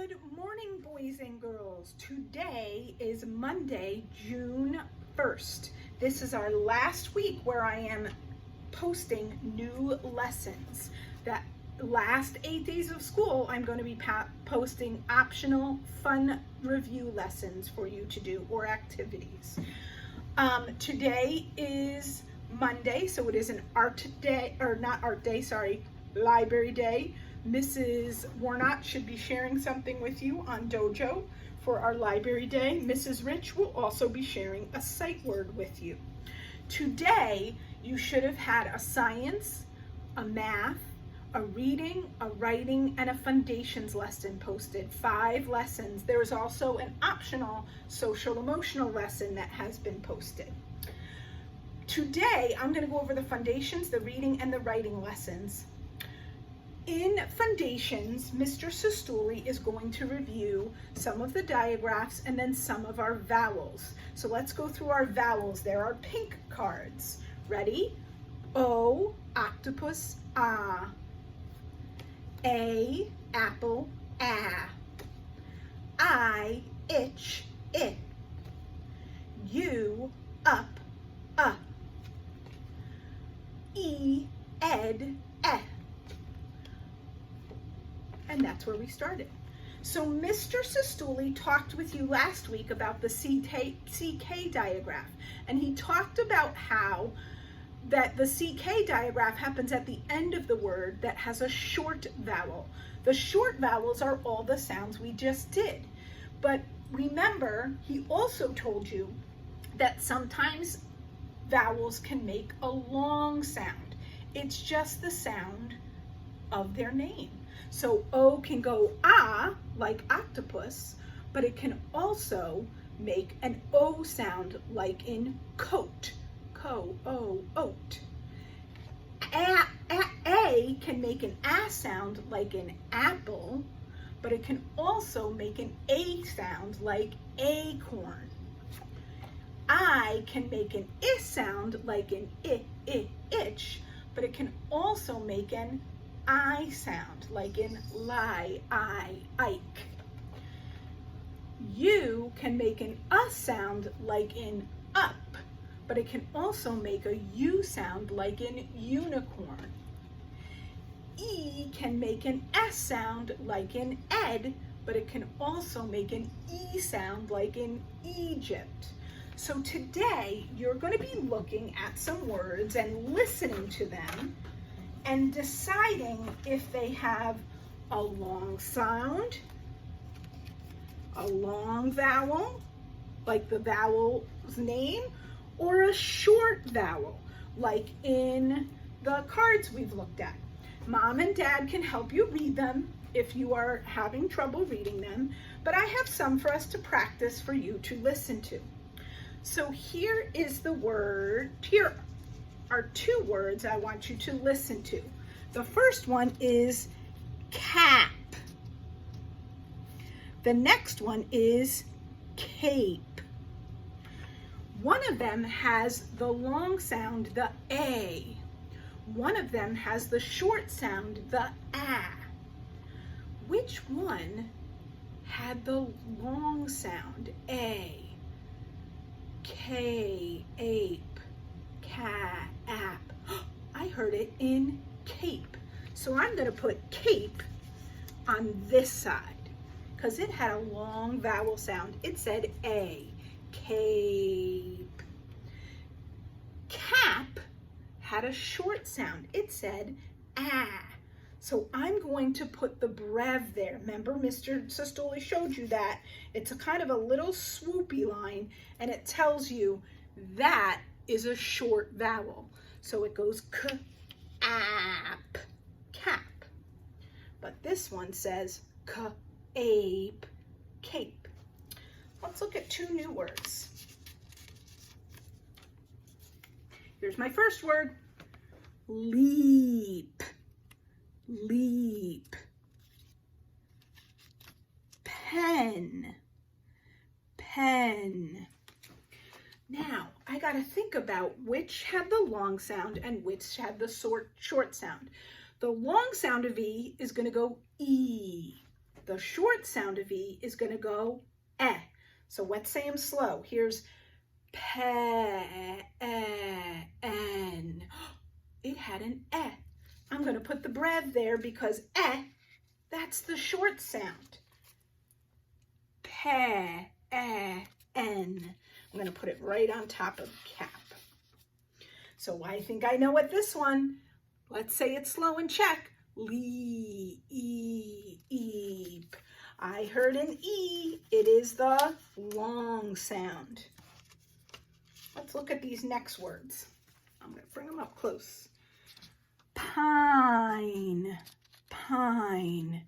Good morning, boys and girls. Today is Monday, June 1st. This is our last week where I am posting new lessons. That last 8 days of school, I'm going to be posting optional fun review lessons for you to do or activities. Today is Monday, so it is an art day, or not art day, sorry, library day. Mrs. Warnott should be sharing something with you on Dojo for our library day. Mrs. Rich will also be sharing a sight word with you. Today, you should have had a science, a math, a reading, a writing, and a foundations lesson posted. 5 lessons. There is also an optional social emotional lesson that has been posted. Today, I'm going to go over the foundations, the reading, and the writing lessons. In foundations, Mr. Sestouli is going to review some of the diagraphs and then some of our vowels. So let's go through our vowels. There are pink cards. Ready? O, octopus, ah. A, apple, ah. I, itch, it. U, up, up. E, ed, eh. And that's where we started. So Mr. Sestouli talked with you last week about the CK diagraph, and he talked about how that the CK diagraph happens at the end of the word that has a short vowel. The short vowels are all the sounds we just did. But remember, he also told you that sometimes vowels can make a long sound. It's just the sound of their name. So O can go ah, like octopus, but it can also make an O sound like in coat, co, o, oat. A can make an A sound like in apple, but it can also make an A sound like acorn. I can make an I sound like in itch, but it can also make an I sound, like in lie, Ike. U can make an sound like in up, but it can also make a U sound like in unicorn. E can make an S sound like in ed, but it can also make an E sound like in Egypt. So today, you're going to be looking at some words and listening to them and deciding if they have a long sound, a long vowel, like the vowel's name, or a short vowel, like in the cards we've looked at. Mom and Dad can help you read them if you are having trouble reading them, but I have some for us to practice for you to listen to. So here is the word, here are 2 words I want you to listen to. The first one is cap. The next one is cape. One of them has the long sound, the A. One of them has the short sound, the A. Which one had the long sound, A? K, ape, cat, app. I heard it in cape. So I'm going to put cape on this side because it had a long vowel sound. It said A, cape. Cap had a short sound. It said ah. So I'm going to put the brev there. Remember, Mr. Sestouli showed you that. It's a kind of a little swoopy line, and it tells you that is a short vowel. So it goes k, ap, cap. But this one says k, ape, cape. Let's look at 2 new words. Here's my first word, leap. Leap. Pen. Pen. Now, I got to think about which had the long sound and which had the short sound. The long sound of E is going to go E. The short sound of E is going to go eh. So let's say them slow. Here's pen. It had an eh. I'm going to put the breath there because eh, that's the short sound. Pen. I'm going to put it right on top of cap. So I think I know what this one. Let's say it slow and check. Leap. I heard an E. It is the long sound. Let's look at these next words. I'm going to bring them up close. Pine. Pine.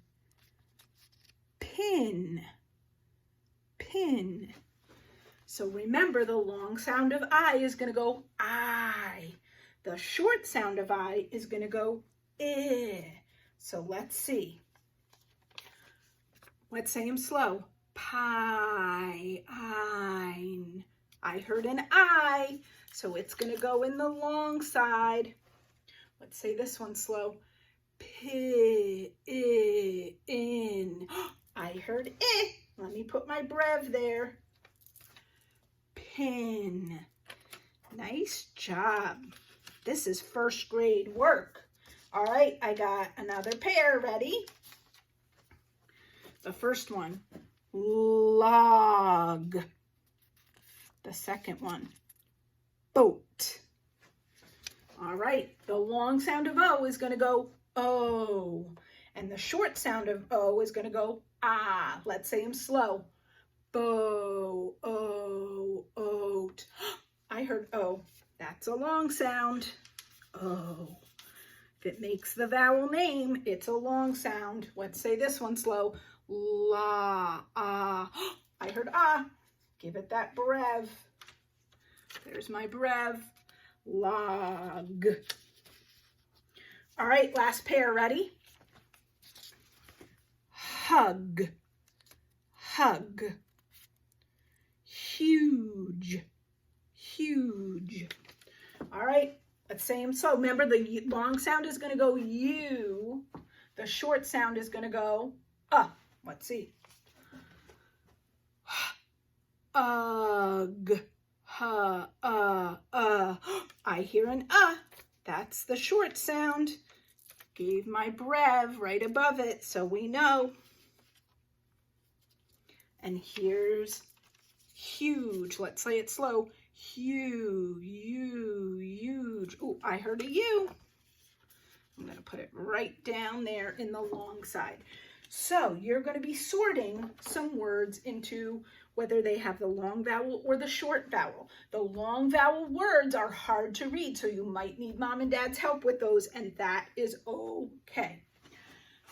Pin. Pin. So remember, the long sound of I is going to go I. The short sound of I is going to go eh. So let's see. Let's say them slow. Pine. I heard an I, so it's going to go in the long side. Let's say this one slow. Pin. I heard eh. Let me put my brev there. Pin. Nice job. This is first grade work. All right, I got another pair ready. The first one, log. The second one, boat. All right, the long sound of O is going to go O. And the short sound of O is going to go ah. Let's say them slow. Bow, O, oat. I heard O. That's a long sound. O. If it makes the vowel name, it's a long sound. Let's say this one slow. La, ah. I heard ah. Give it that brev. There's my brev. Log. All right, last pair. Ready? Hug. Hug. Huge. Huge. All right, let's say them slow. Remember, the long sound is going to go U. The short sound is going to go Let's see. Ugh. I hear an That's the short sound. Gave my brev right above it, so we know. And here's huge. Let's say it slow. Huge. Oh, I heard a U. I'm going to put it right down there in the long side. So you're going to be sorting some words into whether they have the long vowel or the short vowel. The long vowel words are hard to read, so you might need mom and dad's help with those, and that is okay.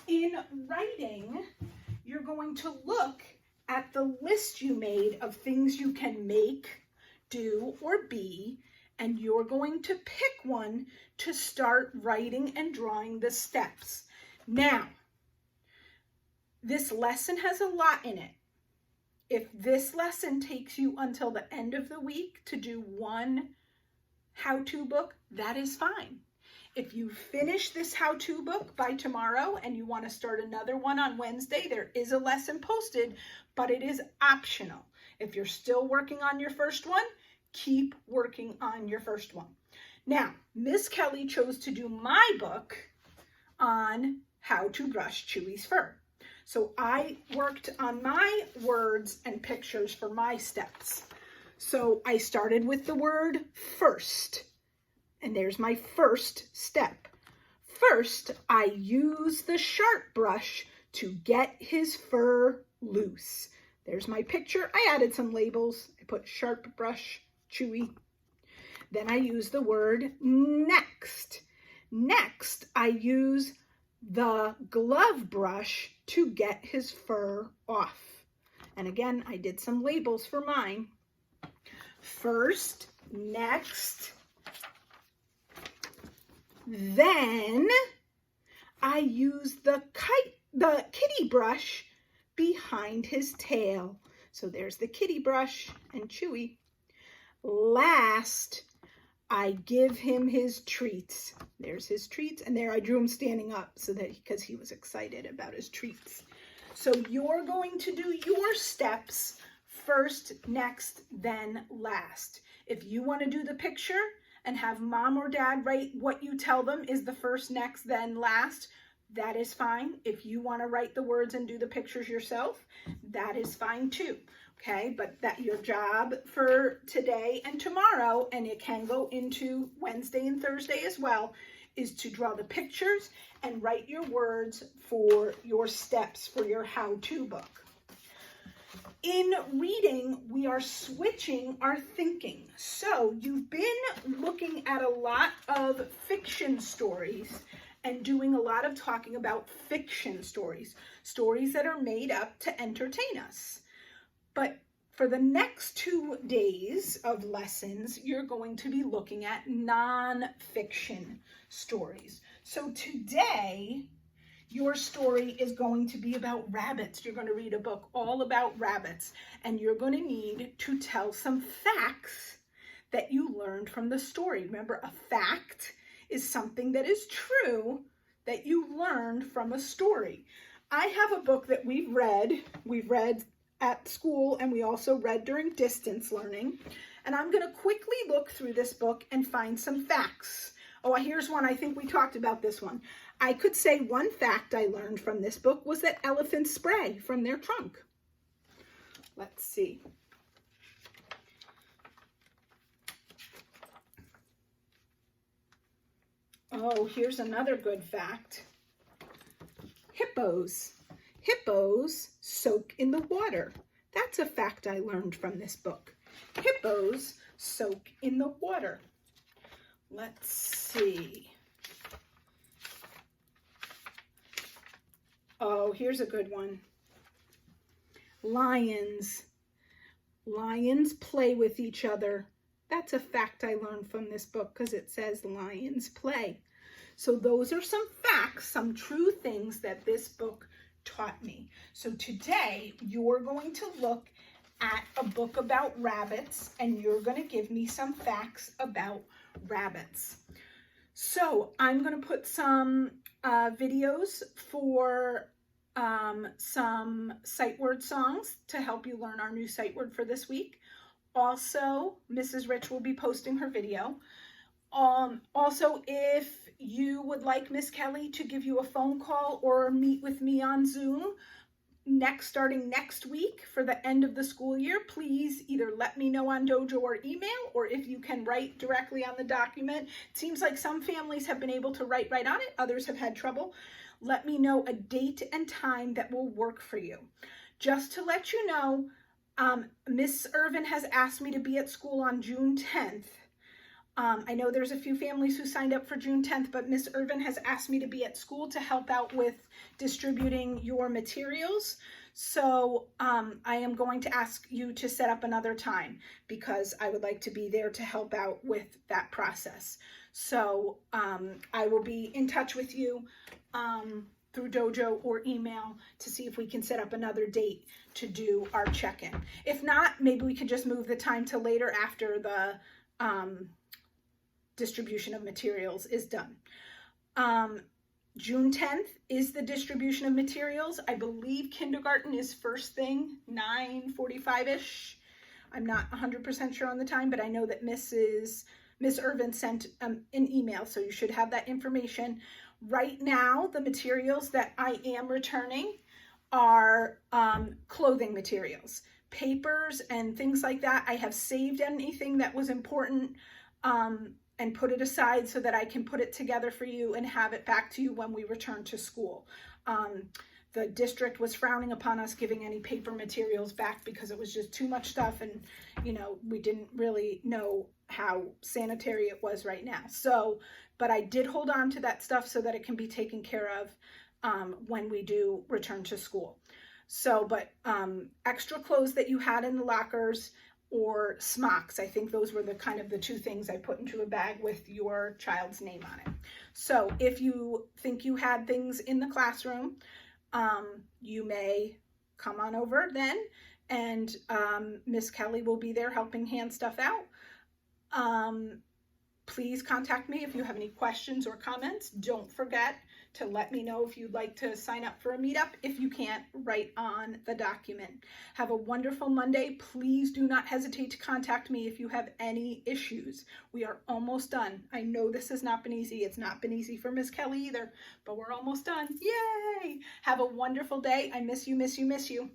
In writing, you're going to look at the list you made of things you can make, do, or be, and you're going to pick one to start writing and drawing the steps. Now, this lesson has a lot in it. If this lesson takes you until the end of the week to do one how-to book, that is fine. If you finish this how-to book by tomorrow and you want to start another one on Wednesday, there is a lesson posted, but it is optional. If you're still working on your first one, keep working on your first one. Now, Miss Kelly chose to do my book on how to brush Chewy's fur. So I worked on my words and pictures for my steps. So I started with the word first, and there's my first step. First, I use the sharp brush to get his fur loose. There's my picture. I added some labels. I put sharp brush, Chewy. Then I use the word next. Next, I use the glove brush to get his fur off. And again, I did some labels for mine. First, next, then I use the kitty brush behind his tail. So there's the kitty brush and Chewy. Last, I give him his treats. There's his treats, and there I drew him standing up so that because he was excited about his treats. So you're going to do your steps first, next, then last. If you want to do the picture and have mom or dad write what you tell them is the first, next, then last, that is fine. If you want to write the words and do the pictures yourself, that is fine too. Okay, but that your job for today and tomorrow, and it can go into Wednesday and Thursday as well, is to draw the pictures and write your words for your steps for your how-to book. In reading, we are switching our thinking. So you've been looking at a lot of fiction stories and doing a lot of talking about fiction stories, stories that are made up to entertain us. But for the next 2 days of lessons, you're going to be looking at non-fiction stories. So today, your story is going to be about rabbits. You're going to read a book all about rabbits, and you're going to need to tell some facts that you learned from the story. Remember, a fact is something that is true that you learned from a story. I have a book that we've read at school, and we also read during distance learning. And I'm going to quickly look through this book and find some facts. Oh, here's one. I think we talked about this one. I could say one fact I learned from this book was that elephants spray from their trunk. Let's see. Oh, here's another good fact. Hippos. Hippos soak in the water. That's a fact I learned from this book. Hippos soak in the water. Let's see. Oh, here's a good one. Lions. Lions play with each other. That's a fact I learned from this book because it says lions play. So those are some facts, some true things that this book taught me. So today you're going to look at a book about rabbits, and you're going to give me some facts about rabbits. So I'm going to put some videos for some sight word songs to help you learn our new sight word for this week. Also, Mrs. Rich will be posting her video. Also, if you would like Miss Kelly to give you a phone call or meet with me on Zoom starting next week for the end of the school year, please either let me know on Dojo or email, or if you can write directly on the document. It seems like some families have been able to write right on it. Others have had trouble. Let me know a date and time that will work for you. Just to let you know, Miss Irvin has asked me to be at school on June 10th. I know there's a few families who signed up for June 10th, but Miss Irvin has asked me to be at school to help out with distributing your materials. So I am going to ask you to set up another time because I would like to be there to help out with that process. So I will be in touch with you through Dojo or email to see if we can set up another date to do our check-in. If not, maybe we could just move the time to later after the distribution of materials is done. June 10th is the distribution of materials. I believe kindergarten is first thing, 9:45-ish. I'm not 100% sure on the time, but I know that Miss Irvin sent an email, so you should have that information. Right now, the materials that I am returning are clothing materials, papers and things like that. I have saved anything that was important and put it aside so that I can put it together for you and have it back to you when we return to school. The district was frowning upon us giving any paper materials back because it was just too much stuff, and we didn't really know how sanitary it was right now. So, but I did hold on to that stuff so that it can be taken care of when we do return to school. So, but extra clothes that you had in the lockers, or smocks. I think those were the two things I put into a bag with your child's name on it. So if you think you had things in the classroom, you may come on over then, and Miss Kelly will be there helping hand stuff out. Please contact me if you have any questions or comments. Don't forget to let me know if you'd like to sign up for a meetup. If you can't, write on the document. Have a wonderful Monday. Please do not hesitate to contact me if you have any issues. We are almost done. I know this has not been easy. It's not been easy for Miss Kelly either, but we're almost done. Yay! Have a wonderful day. I miss you, miss you, miss you.